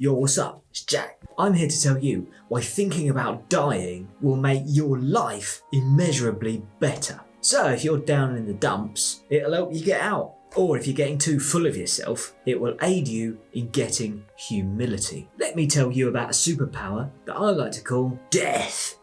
Yo, what's up? It's Jack. I'm here to tell you why thinking about dying will make your life immeasurably better. So if you're down in the dumps, it'll help you get out. Or if you're getting too full of yourself, it will aid you in getting humility. Let me tell you about a superpower that I like to call death.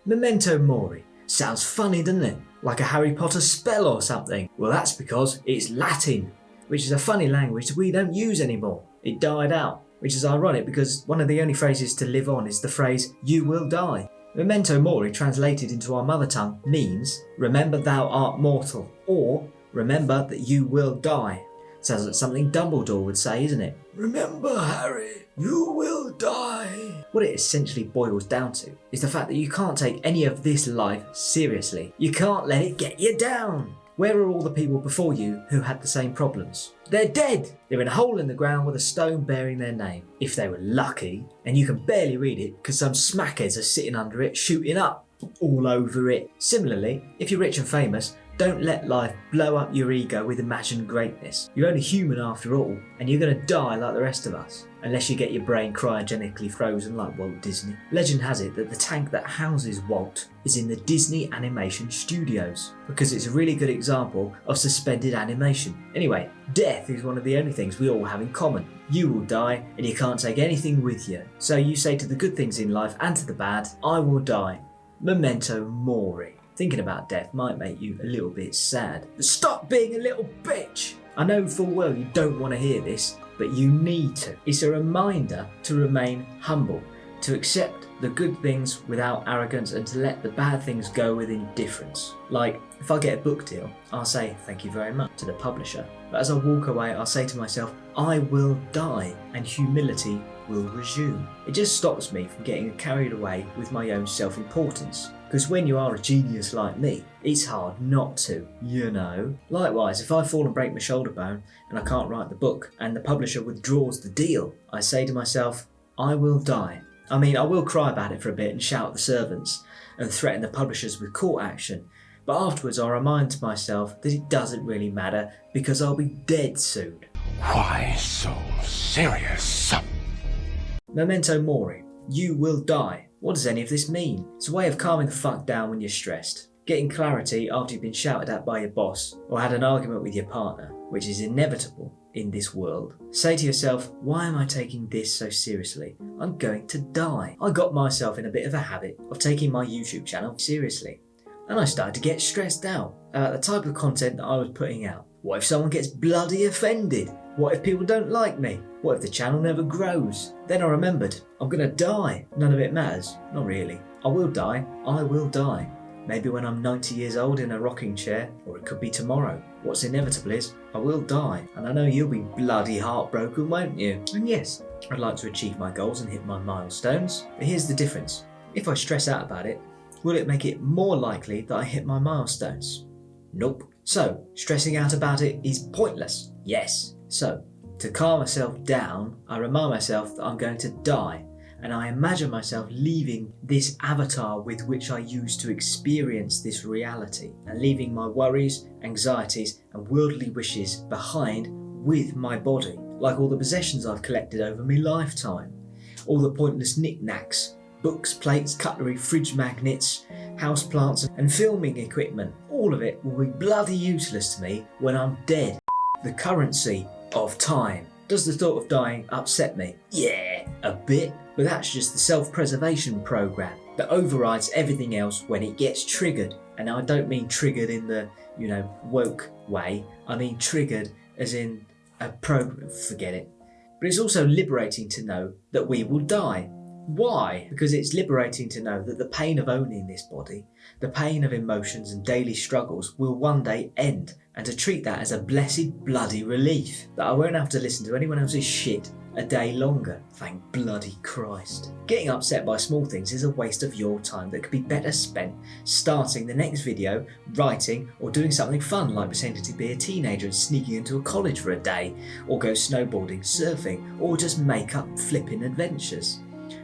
Memento Mori. Sounds funny, doesn't it? Like a Harry Potter spell or something. Well, that's because it's Latin, which is a funny language we don't use anymore. It died out, which is ironic because one of the only phrases to live on is the phrase, you will die. Memento Mori, translated into our mother tongue, means remember thou art mortal, or remember that you will die. Sounds like something Dumbledore would say, isn't it? Remember, Harry, you will die. What it essentially boils down to is the fact that you can't take any of this life seriously. You can't let it get you down. Where are all the people before you who had the same problems? They're dead! They're in a hole in the ground with a stone bearing their name. If they were lucky, and you can barely read it because some smackheads are sitting under it, shooting up all over it. Similarly, if you're rich and famous, don't let life blow up your ego with imagined greatness. You're only human after all, and you're going to die like the rest of us, unless you get your brain cryogenically frozen like Walt Disney. Legend has it that the tank that houses Walt is in the Disney Animation Studios, because it's a really good example of suspended animation. Anyway, death is one of the only things we all have in common. You will die, and you can't take anything with you. So you say to the good things in life and to the bad, I will die. Memento Mori. Thinking about death might make you a little bit sad. But stop being a little bitch! I know full well you don't want to hear this, but you need to. It's a reminder to remain humble, to accept the good things without arrogance and to let the bad things go with indifference. Like, if I get a book deal, I'll say thank you very much to the publisher. But as I walk away, I'll say to myself, I will die, and humility will resume. It just stops me from getting carried away with my own self-importance. Because when you are a genius like me, it's hard not to, you know. Likewise, if I fall and break my shoulder bone and I can't write the book and the publisher withdraws the deal, I say to myself, I will die. I mean, I will cry about it for a bit and shout at the servants and threaten the publishers with court action. But afterwards I'll remind myself that it doesn't really matter because I'll be dead soon. Why so serious? Memento Mori. You will die. What does any of this mean? It's a way of calming the fuck down when you're stressed. Getting clarity after you've been shouted at by your boss or had an argument with your partner, which is inevitable in this world. Say to yourself, why am I taking this so seriously? I'm going to die. I got myself in a bit of a habit of taking my YouTube channel seriously. And I started to get stressed out about the type of content that I was putting out. What if someone gets bloody offended? What if people don't like me? What if the channel never grows? Then I remembered, I'm gonna die. None of it matters. Not really. I will die. I will die. Maybe when I'm 90 years old in a rocking chair, or it could be tomorrow. What's inevitable is, I will die. And I know you'll be bloody heartbroken, won't you? And yes, I'd like to achieve my goals and hit my milestones. But here's the difference. If I stress out about it, will it make it more likely that I hit my milestones? Nope. So, stressing out about it is pointless. Yes. So, to calm myself down, I remind myself that I'm going to die, and I imagine myself leaving this avatar with which I use to experience this reality, and leaving my worries, anxieties, and worldly wishes behind with my body, like all the possessions I've collected over my lifetime, all the pointless knickknacks, books, plates, cutlery, fridge magnets, houseplants, and filming equipment. All of it will be bloody useless to me when I'm dead. The currency of time. Does the thought of dying upset me? Yeah, a bit. But that's just the self-preservation program that overrides everything else when it gets triggered. And I don't mean triggered in the, woke way. I mean triggered as in a program. Forget it. But it's also liberating to know that we will die. Why? Because it's liberating to know that the pain of owning this body, the pain of emotions and daily struggles will one day end, and to treat that as a blessed bloody relief, that I won't have to listen to anyone else's shit a day longer. Thank bloody Christ. Getting upset by small things is a waste of your time that could be better spent starting the next video, writing, or doing something fun like pretending to be a teenager and sneaking into a college for a day, or go snowboarding, surfing, or just make up flipping adventures.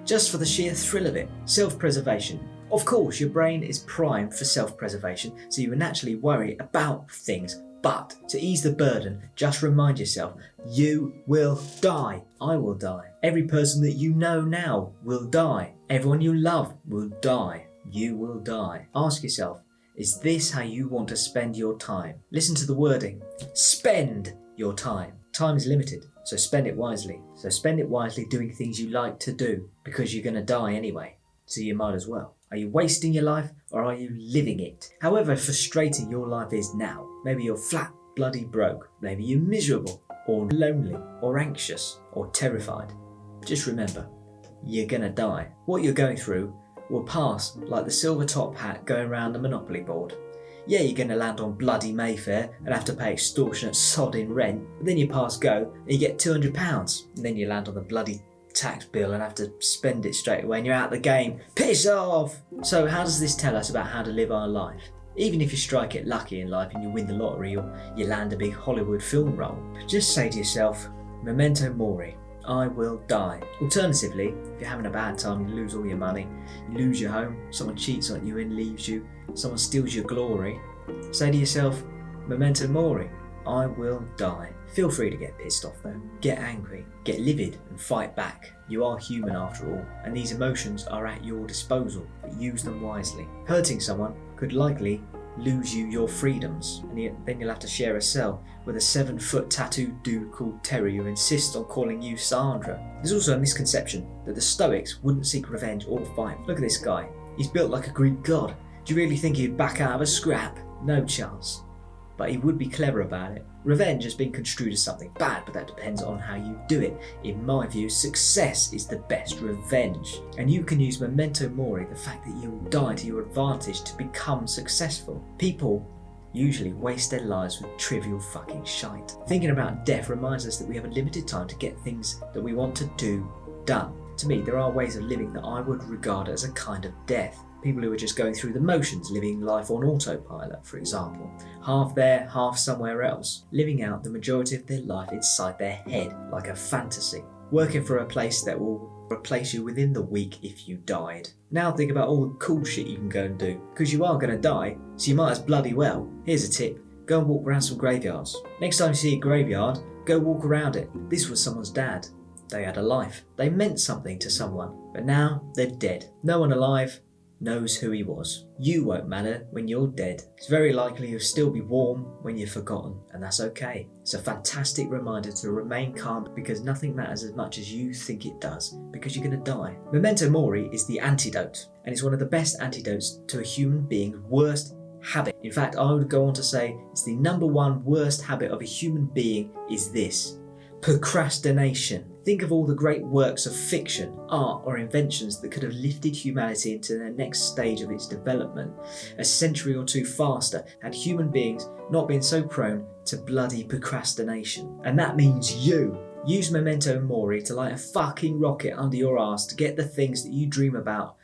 Just for the sheer thrill of it. Self-preservation. Of course, your brain is primed for self-preservation, so you will naturally worry about things. But to ease the burden, just remind yourself, you will die. I will die. Every person that you know now will die. Everyone you love will die. You will die. Ask yourself, is this how you want to spend your time? Listen to the wording. Spend your time. Time is limited, so spend it wisely. So spend it wisely doing things you like to do, because you're going to die anyway. So you might as well. Are you wasting your life, or are you living it? However frustrating your life is now, maybe you're flat, bloody broke, maybe you're miserable, or lonely, or anxious, or terrified. Just remember, you're going to die. What you're going through will pass like the silver top hat going around the Monopoly board. Yeah, you're going to land on bloody Mayfair and have to pay extortionate sodding rent, but then you pass go and you get £200, and then you land on the bloody tax bill and have to spend it straight away and you're out the game. Piss off! So how does this tell us about how to live our life? Even if you strike it lucky in life and you win the lottery or you land a big Hollywood film role, just say to yourself, Memento Mori, I will die. Alternatively, if you're having a bad time, you lose all your money, you lose your home, someone cheats on you and leaves you, someone steals your glory, say to yourself, Memento Mori, I will die. Feel free to get pissed off though, get angry, get livid and fight back. You are human after all, and these emotions are at your disposal, but use them wisely. Hurting someone could likely lose you your freedoms, and then you'll have to share a cell with a 7-foot tattooed dude called Terry who insists on calling you Sandra. There's also a misconception that the Stoics wouldn't seek revenge or fight. Look at this guy, he's built like a Greek god. Do you really think he'd back out of a scrap? No chance. But he would be clever about it. Revenge has been construed as something bad, but that depends on how you do it. In my view, success is the best revenge. And you can use Memento Mori, the fact that you will die, to your advantage to become successful. People usually waste their lives with trivial fucking shite. Thinking about death reminds us that we have a limited time to get things that we want to do done. To me, there are ways of living that I would regard as a kind of death. People who are just going through the motions, living life on autopilot, for example. Half there, half somewhere else. Living out the majority of their life inside their head, like a fantasy. Working for a place that will replace you within the week if you died. Now think about all the cool shit you can go and do. Because you are going to die, so you might as bloody well. Here's a tip. Go and walk around some graveyards. Next time you see a graveyard, go walk around it. This was someone's dad. They had a life. They meant something to someone. But now they're dead. No one alive knows who he was. You won't matter when you're dead. It's very likely you'll still be warm when you're forgotten, and that's okay. It's a fantastic reminder to remain calm, because nothing matters as much as you think it does, because you're going to die. Memento Mori is the antidote, and it's one of the best antidotes to a human being's worst habit. In fact, I would go on to say it's the number one worst habit of a human being is this: procrastination. Think of all the great works of fiction, art or inventions that could have lifted humanity into the next stage of its development a century or two faster had human beings not been so prone to bloody procrastination. And that means you. Use Memento Mori to light a fucking rocket under your ass to get the things that you dream about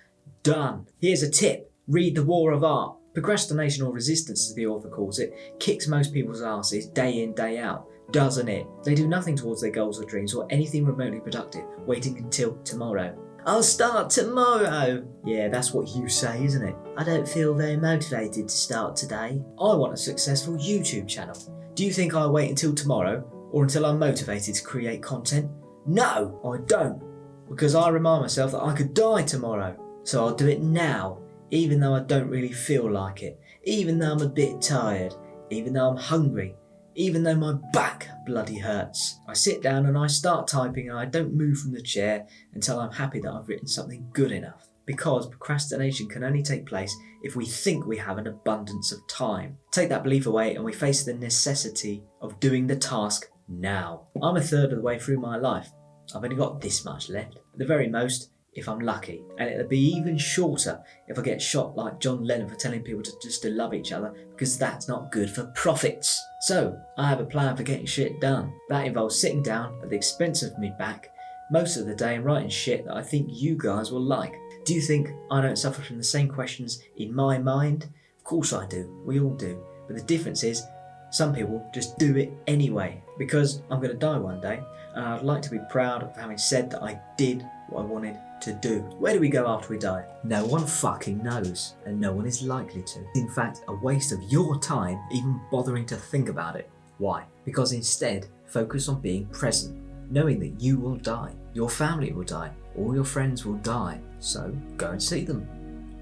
done. Here's a tip. Read The War of Art. Procrastination, or resistance as the author calls it, kicks most people's asses day in, day out. Doesn't it? They do nothing towards their goals or dreams or anything remotely productive, waiting until tomorrow. I'll start tomorrow! Yeah, that's what you say, isn't it? I don't feel very motivated to start today. I want a successful YouTube channel. Do you think I'll wait until tomorrow, or until I'm motivated to create content? No, I don't. Because I remind myself that I could die tomorrow. So I'll do it now, even though I don't really feel like it. Even though I'm a bit tired. Even though I'm hungry. Even though my back bloody hurts. I sit down and I start typing, and I don't move from the chair until I'm happy that I've written something good enough. Because procrastination can only take place if we think we have an abundance of time. Take that belief away and we face the necessity of doing the task now. I'm a third of the way through my life. I've only got this much left. At the very most, if I'm lucky, and it'll be even shorter if I get shot like John Lennon for telling people to love each other, because that's not good for profits. So, I have a plan for getting shit done. That involves sitting down at the expense of me back most of the day and writing shit that I think you guys will like. Do you think I don't suffer from the same questions in my mind? Of course I do, we all do. But the difference is, some people just do it anyway, because I'm going to die one day, and I'd like to be proud of having said that I did what I wanted to do. Where do we go after we die? No one fucking knows, and no one is likely to. In fact, a waste of your time even bothering to think about it. Why? Because instead, focus on being present, knowing that you will die. Your family will die. All your friends will die. So go and see them.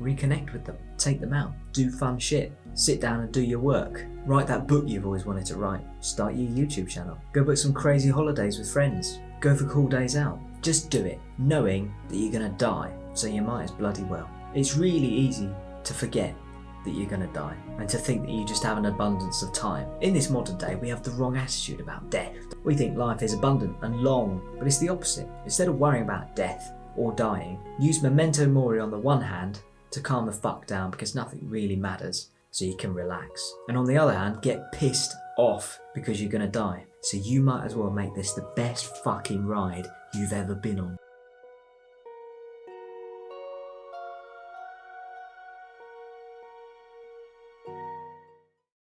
Reconnect with them. Take them out. Do fun shit. Sit down and do your work. Write that book you've always wanted to write. Start your YouTube channel. Go book some crazy holidays with friends. Go for cool days out. Just do it, knowing that you're gonna die, so you might as bloody well. It's really easy to forget that you're gonna die and to think that you just have an abundance of time. In this modern day, we have the wrong attitude about death. We think life is abundant and long, but it's the opposite. Instead of worrying about death or dying, use Memento Mori on the one hand to calm the fuck down because nothing really matters, so you can relax. And on the other hand, get pissed off because you're gonna die. So you might as well make this the best fucking ride you've ever been on.